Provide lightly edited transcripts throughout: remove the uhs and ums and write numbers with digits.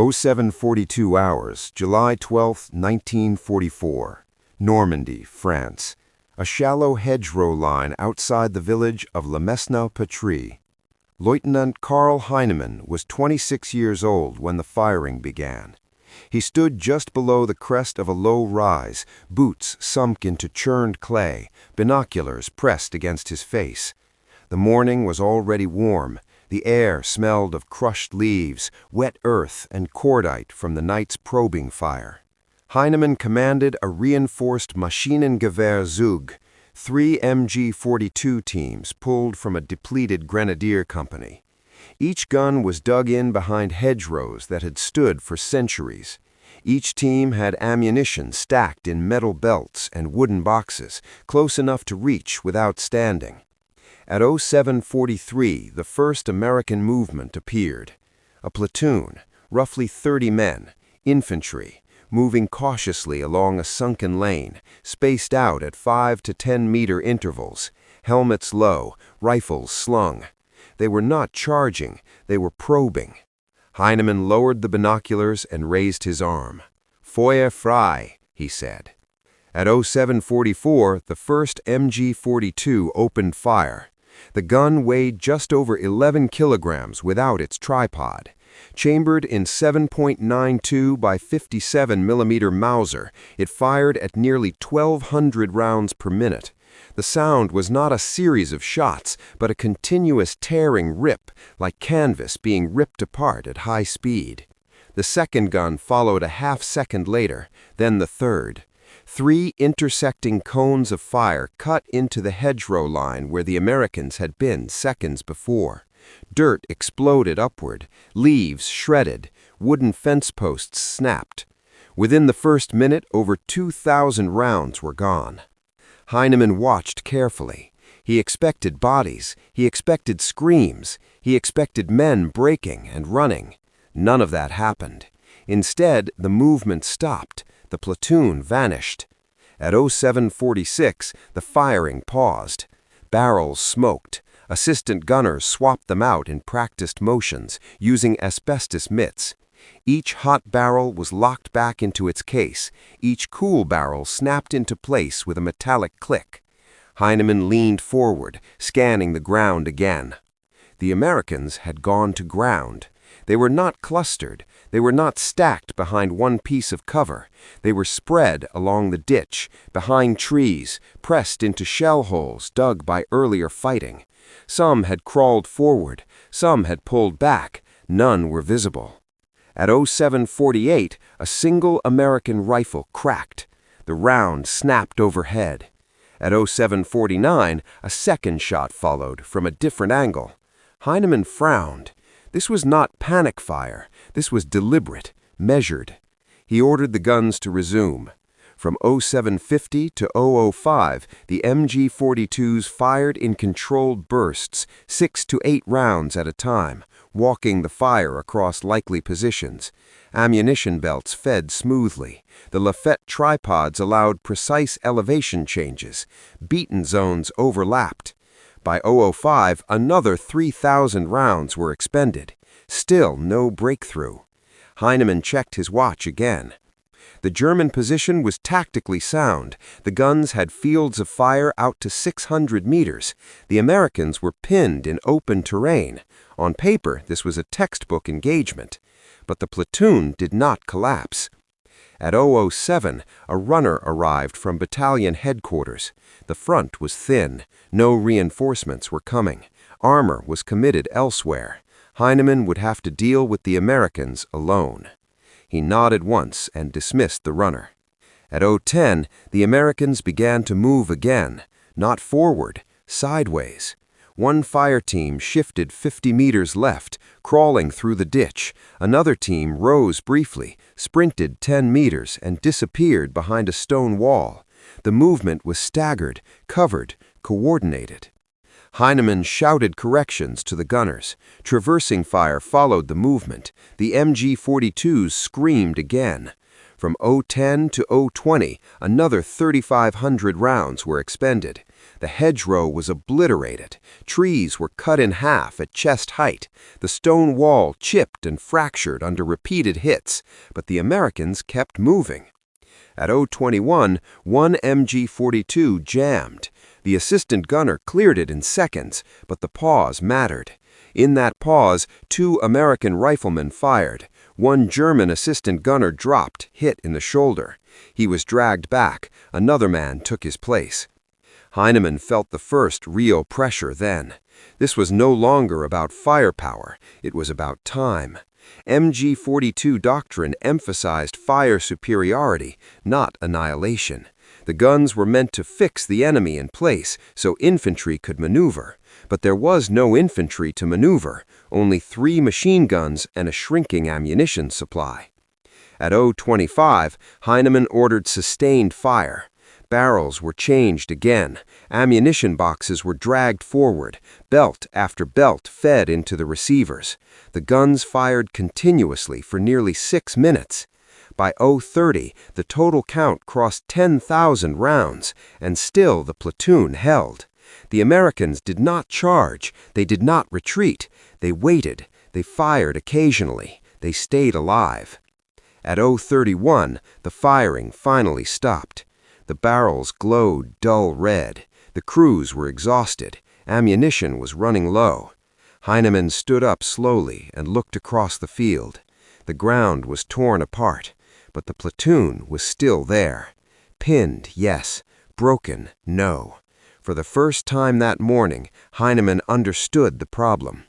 0742 hours, July 12, 1944. Normandy, France. A shallow hedgerow line outside the village of Mesnil-Patry. Leutnant Karl Heinemann was 26 years old when the firing began. He stood just below the crest of a low rise, boots sunk into churned clay, binoculars pressed against his face. The morning was already warm. The air smelled of crushed leaves, wet earth, and cordite from the night's probing fire. Heinemann commanded a reinforced Maschinengewehr Zug, 3 MG42 teams pulled from a depleted grenadier company. Each gun was dug in behind hedgerows that had stood for centuries. Each team had ammunition stacked in metal belts and wooden boxes, close enough to reach without standing. At 0743, the first American movement appeared. A platoon, roughly 30 men, infantry, moving cautiously along a sunken lane, spaced out at 5 to 10 meter intervals, helmets low, rifles slung. They were not charging, they were probing. Heinemann lowered the binoculars and raised his arm. "Feuer frei," he said. At 0744, the first MG42 opened fire. The gun weighed just over 11 kilograms without its tripod. Chambered in 7.92 by 57 millimeter Mauser, it fired at nearly 1,200 rounds per minute. The sound was not a series of shots, but a continuous tearing rip, like canvas being ripped apart at high speed. The second gun followed a half-second later, then the third. 3 intersecting cones of fire cut into the hedgerow line where the Americans had been seconds before. Dirt exploded upward, leaves shredded, wooden fence posts snapped. Within the first minute, over 2,000 rounds were gone. Heinemann watched carefully. He expected bodies, he expected screams, he expected men breaking and running. None of that happened. Instead, the movement stopped. The platoon vanished. At 0746, the firing paused. Barrels smoked. Assistant gunners swapped them out in practiced motions, using asbestos mitts. Each hot barrel was locked back into its case. Each cool barrel snapped into place with a metallic click. Heinemann leaned forward, scanning the ground again. The Americans had gone to ground. They were not clustered. They were not stacked behind one piece of cover. They were spread along the ditch, behind trees, pressed into shell holes dug by earlier fighting. Some had crawled forward, some had pulled back, none were visible. At 0748, a single American rifle cracked. The round snapped overhead. At 0749, a second shot followed from a different angle. Heinemann frowned. This was not panic fire. This was deliberate, measured. He ordered the guns to resume. From 0750 to 0005, the MG42s fired in controlled bursts, 6 to 8 rounds at a time, walking the fire across likely positions. Ammunition belts fed smoothly. The Lafette tripods allowed precise elevation changes. Beaten zones overlapped. By 0005, another 3,000 rounds were expended. Still no breakthrough. Heinemann checked his watch again. The German position was tactically sound. The guns had fields of fire out to 600 meters. The Americans were pinned in open terrain. On paper, this was a textbook engagement. But the platoon did not collapse. At 0007, a runner arrived from battalion headquarters. The front was thin. No reinforcements were coming. Armor was committed elsewhere. Heinemann would have to deal with the Americans alone. He nodded once and dismissed the runner. At 0010, the Americans began to move again, not forward, sideways. One fire team shifted 50 meters left, crawling through the ditch. Another team rose briefly, sprinted 10 meters, and disappeared behind a stone wall. The movement was staggered, covered, coordinated. Heinemann shouted corrections to the gunners. Traversing fire followed the movement. The MG42s screamed again. From 010 to 020, another 3,500 rounds were expended. The hedgerow was obliterated. Trees were cut in half at chest height. The stone wall chipped and fractured under repeated hits, but the Americans kept moving. At 021, one MG42 jammed. The assistant gunner cleared it in seconds, but the pause mattered. In that pause, 2 American riflemen fired. One German assistant gunner dropped, hit in the shoulder. He was dragged back. Another man took his place. Heinemann felt the first real pressure then. This was no longer about firepower. It was about time. MG42 doctrine emphasized fire superiority, not annihilation. The guns were meant to fix the enemy in place so infantry could maneuver. But there was no infantry to maneuver, only 3 machine guns and a shrinking ammunition supply. At 025, Heinemann ordered sustained fire. Barrels were changed again. Ammunition boxes were dragged forward. Belt after belt fed into the receivers. The guns fired continuously for nearly 6 minutes. By 030, the total count crossed 10,000 rounds, and still the platoon held. The Americans did not charge. They did not retreat. They waited. They fired occasionally. They stayed alive. At 031, the firing finally stopped. The barrels glowed dull red. The crews were exhausted. Ammunition was running low. Heinemann stood up slowly and looked across the field. The ground was torn apart, but the platoon was still there. Pinned, yes. Broken, no. For the first time that morning, Heinemann understood the problem.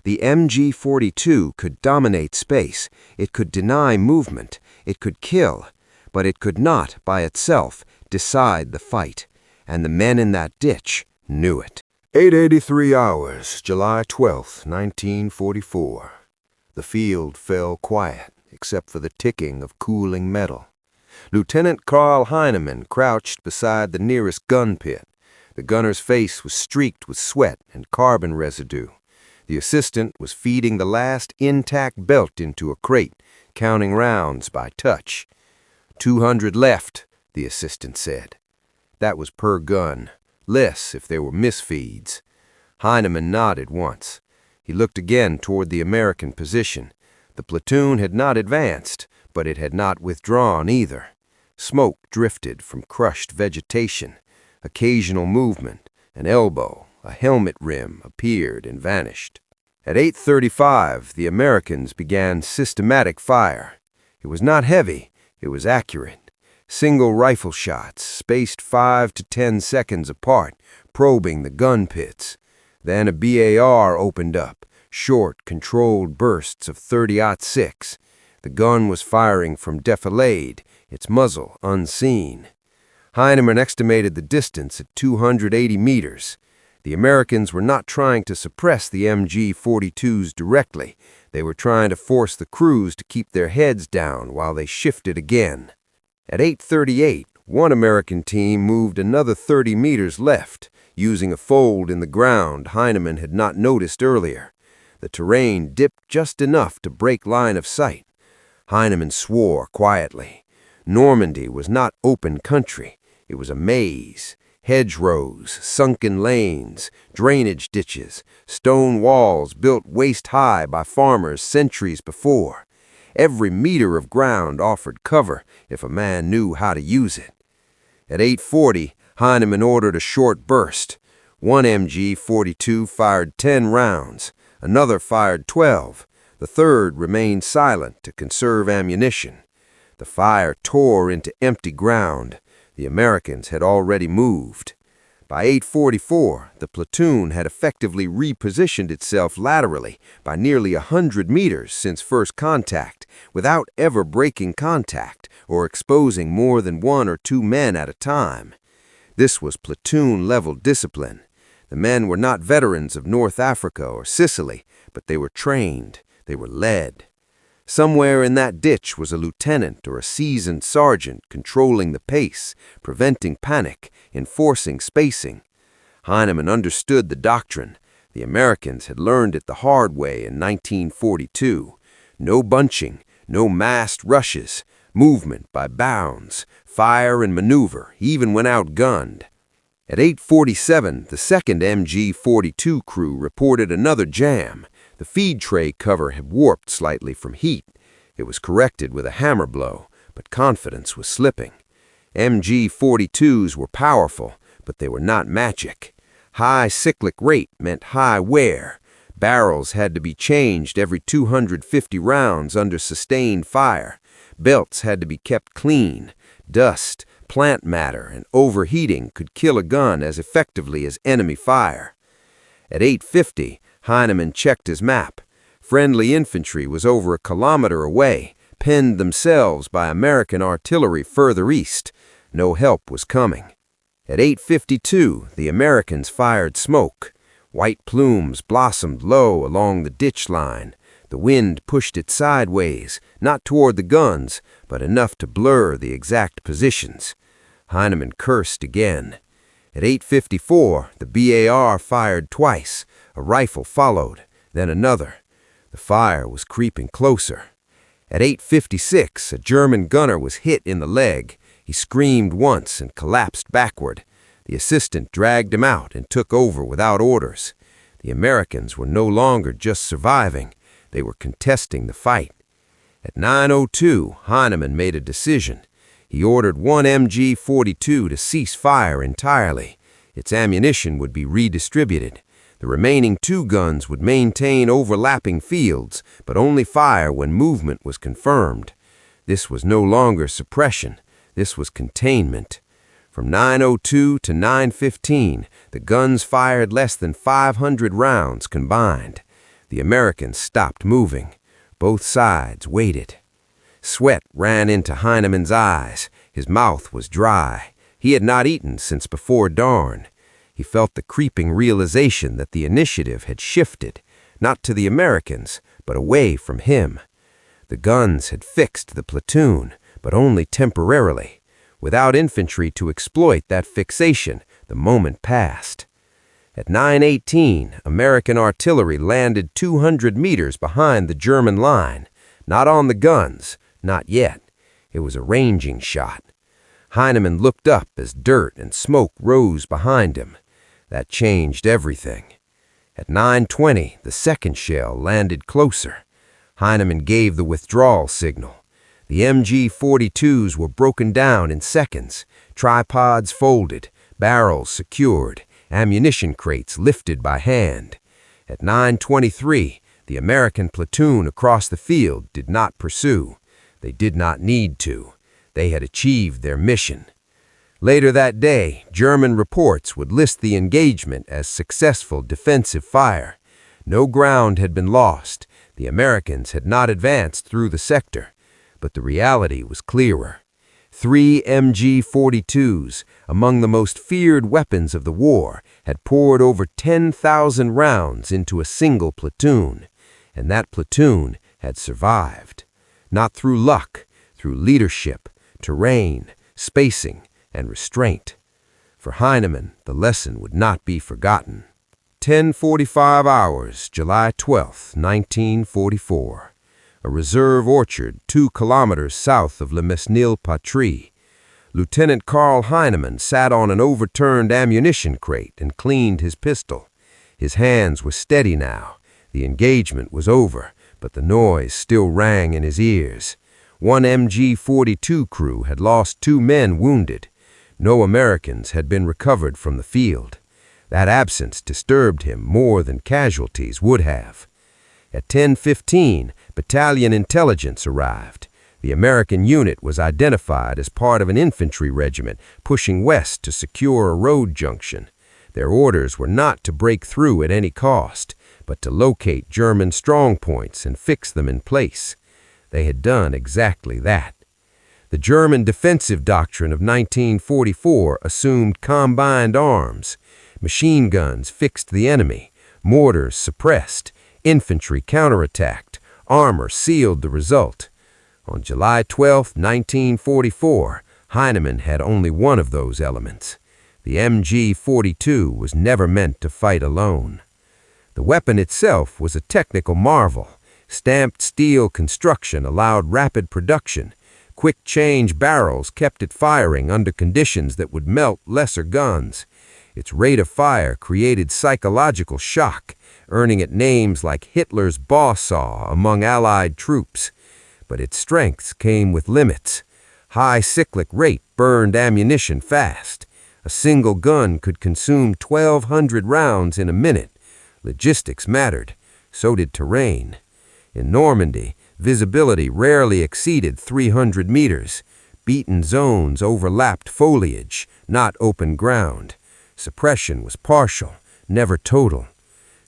The MG42 could dominate space. It could deny movement. It could kill. But it could not, by itself, decide the fight. And the men in that ditch knew it. 8:83 hours, July 12, 1944. The field fell quiet, except for the ticking of cooling metal. Lieutenant Karl Heinemann crouched beside the nearest gun pit. The gunner's face was streaked with sweat and carbon residue. The assistant was feeding the last intact belt into a crate, counting rounds by touch. 200 left, the assistant said. That was per gun, less if there were misfeeds. Heinemann nodded once. He looked again toward the American position. The platoon had not advanced, but it had not withdrawn either. Smoke drifted from crushed vegetation. Occasional movement, an elbow, a helmet rim appeared and vanished. At 8:35, the Americans began systematic fire. It was not heavy, it was accurate. Single rifle shots, spaced 5 to 10 seconds apart, probing the gun pits. Then a BAR opened up, short, controlled bursts of 30-06. The gun was firing from defilade, its muzzle unseen. Heinemann estimated the distance at 280 meters. The Americans were not trying to suppress the MG42s directly. They were trying to force the crews to keep their heads down while they shifted again. At 8:38, one American team moved another 30 meters left, using a fold in the ground Heinemann had not noticed earlier. The terrain dipped just enough to break line of sight. Heinemann swore quietly. Normandy was not open country. It was a maze. Hedgerows, sunken lanes, drainage ditches, stone walls built waist-high by farmers centuries before. Every meter of ground offered cover if a man knew how to use it. At 8:40, Heinemann ordered a short burst. One MG42 fired 10 rounds. Another fired 12. The third remained silent to conserve ammunition. The fire tore into empty ground. The Americans had already moved. By 8:44, the platoon had effectively repositioned itself laterally by nearly 100 meters since first contact, without ever breaking contact or exposing more than 1 or 2 men at a time. This was platoon-level discipline. The men were not veterans of North Africa or Sicily, but they were trained, they were led. Somewhere in that ditch was a lieutenant or a seasoned sergeant controlling the pace, preventing panic, enforcing spacing. Heinemann understood the doctrine. The Americans had learned it the hard way in 1942. No bunching, no massed rushes, movement by bounds, fire and maneuver, even when outgunned. At 8:47, the second MG42 crew reported another jam. The feed tray cover had warped slightly from heat. It was corrected with a hammer blow, but confidence was slipping. MG42s were powerful, but they were not magic. High cyclic rate meant high wear. Barrels had to be changed every 250 rounds under sustained fire. Belts had to be kept clean. Dust, plant matter, and overheating could kill a gun as effectively as enemy fire. At 8:50, Heinemann checked his map. Friendly infantry was over a kilometer away, penned themselves by American artillery further east. No help was coming. At 8:52, the Americans fired smoke. White plumes blossomed low along the ditch line. The wind pushed it sideways, not toward the guns, but enough to blur the exact positions. Heinemann cursed again. At 8:54, the BAR fired twice. A rifle followed, then another. The fire was creeping closer. At 8:56, a German gunner was hit in the leg. He screamed once and collapsed backward. The assistant dragged him out and took over without orders. The Americans were no longer just surviving. They were contesting the fight. At 9:02, Heinemann made a decision. He ordered one MG42 to cease fire entirely. Its ammunition would be redistributed. The remaining two guns would maintain overlapping fields, but only fire when movement was confirmed. This was no longer suppression. This was containment. From 9:02 to 9:15, the guns fired less than 500 rounds combined. The Americans stopped moving. Both sides waited. Sweat ran into Heinemann's eyes. His mouth was dry. He had not eaten since before dawn. He felt the creeping realization that the initiative had shifted, not to the Americans, but away from him. The guns had fixed the platoon, but only temporarily. Without infantry to exploit that fixation, the moment passed. At 9:18, American artillery landed 200 meters behind the German line. Not on the guns, not yet. It was a ranging shot. Heinemann looked up as dirt and smoke rose behind him. That changed everything. At 9:20, the second shell landed closer. Heinemann gave the withdrawal signal. The MG42s were broken down in seconds, tripods folded, barrels secured, ammunition crates lifted by hand. At 9:23, the American platoon across the field did not pursue. They did not need to. They had achieved their mission. Later that day, German reports would list the engagement as successful defensive fire. No ground had been lost. The Americans had not advanced through the sector. But the reality was clearer. 3 MG42s, among the most feared weapons of the war, had poured over 10,000 rounds into a single platoon. And that platoon had survived. Not through luck, through leadership, terrain, spacing, and restraint. For Heinemann, the lesson would not be forgotten. 10:45 hours, July 12, 1944. A reserve orchard 2 kilometers south of Mesnil-Patry. Lieutenant Karl Heinemann sat on an overturned ammunition crate and cleaned his pistol. His hands were steady now. The engagement was over, but the noise still rang in his ears. One MG42 crew had lost 2 men wounded. No Americans had been recovered from the field. That absence disturbed him more than casualties would have. At 10:15, battalion intelligence arrived. The American unit was identified as part of an infantry regiment pushing west to secure a road junction. Their orders were not to break through at any cost, but to locate German strongpoints and fix them in place. They had done exactly that. The German defensive doctrine of 1944 assumed combined arms. Machine guns fixed the enemy, mortars suppressed, infantry counterattacked, armor sealed the result. On July 12, 1944, Heinemann had only one of those elements. The MG42 was never meant to fight alone. The weapon itself was a technical marvel. Stamped steel construction allowed rapid production. Quick-change barrels kept it firing under conditions that would melt lesser guns. Its rate of fire created psychological shock, earning it names like Hitler's Buzzsaw among Allied troops. But its strengths came with limits. High cyclic rate burned ammunition fast. A single gun could consume 1,200 rounds in a minute. Logistics mattered. So did terrain. In Normandy, visibility rarely exceeded 300 meters. Beaten zones overlapped foliage, not open ground. Suppression was partial, never total.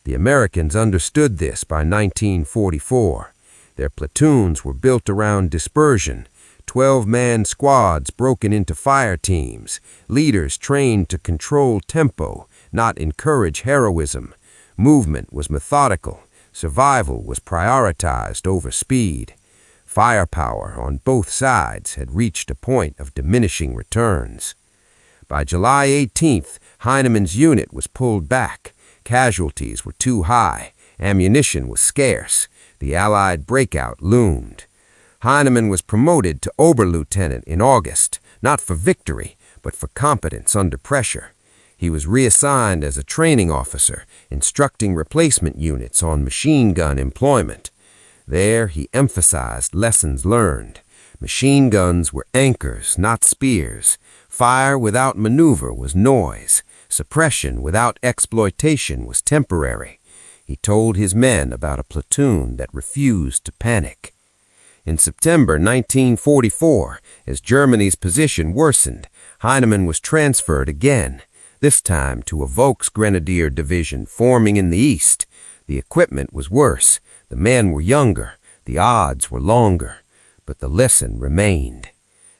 The Americans understood this by 1944. Their platoons were built around dispersion, 12-man squads broken into fire teams, leaders trained to control tempo, not encourage heroism. Movement was methodical. Survival was prioritized over speed. Firepower on both sides had reached a point of diminishing returns. By July 18th, Heinemann's unit was pulled back. Casualties were too high. Ammunition was scarce. The Allied breakout loomed. Heinemann was promoted to Oberlieutenant in August, not for victory, but for competence under pressure. He was reassigned as a training officer, instructing replacement units on machine gun employment. There, he emphasized lessons learned. Machine guns were anchors, not spears. Fire without maneuver was noise. Suppression without exploitation was temporary. He told his men about a platoon that refused to panic. In September 1944, as Germany's position worsened, Heinemann was transferred again, this time to a Volksgrenadier division forming in the east. The equipment was worse. The men were younger, the odds were longer, but the lesson remained.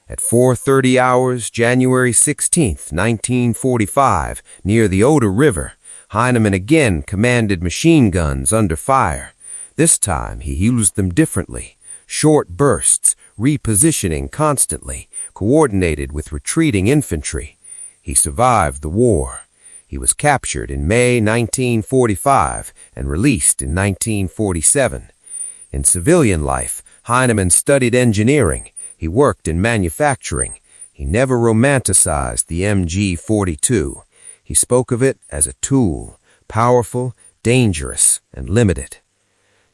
At 4:30 hours, January 16, 1945, near the Oder River, Heinemann again commanded machine guns under fire. This time he used them differently. Short bursts, repositioning constantly, coordinated with retreating infantry. He survived the war. He was captured in May 1945 and released in 1947. In civilian life, Heinemann studied engineering. He worked in manufacturing. He never romanticized the MG42. He spoke of it as a tool, powerful, dangerous, and limited.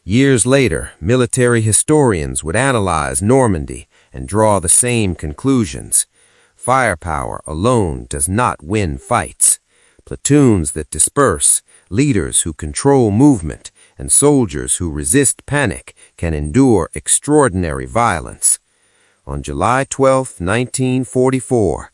Years later, military historians would analyze Normandy and draw the same conclusions. Firepower alone does not win fights. Platoons that disperse, leaders who control movement, and soldiers who resist panic can endure extraordinary violence. On July 12, 1944,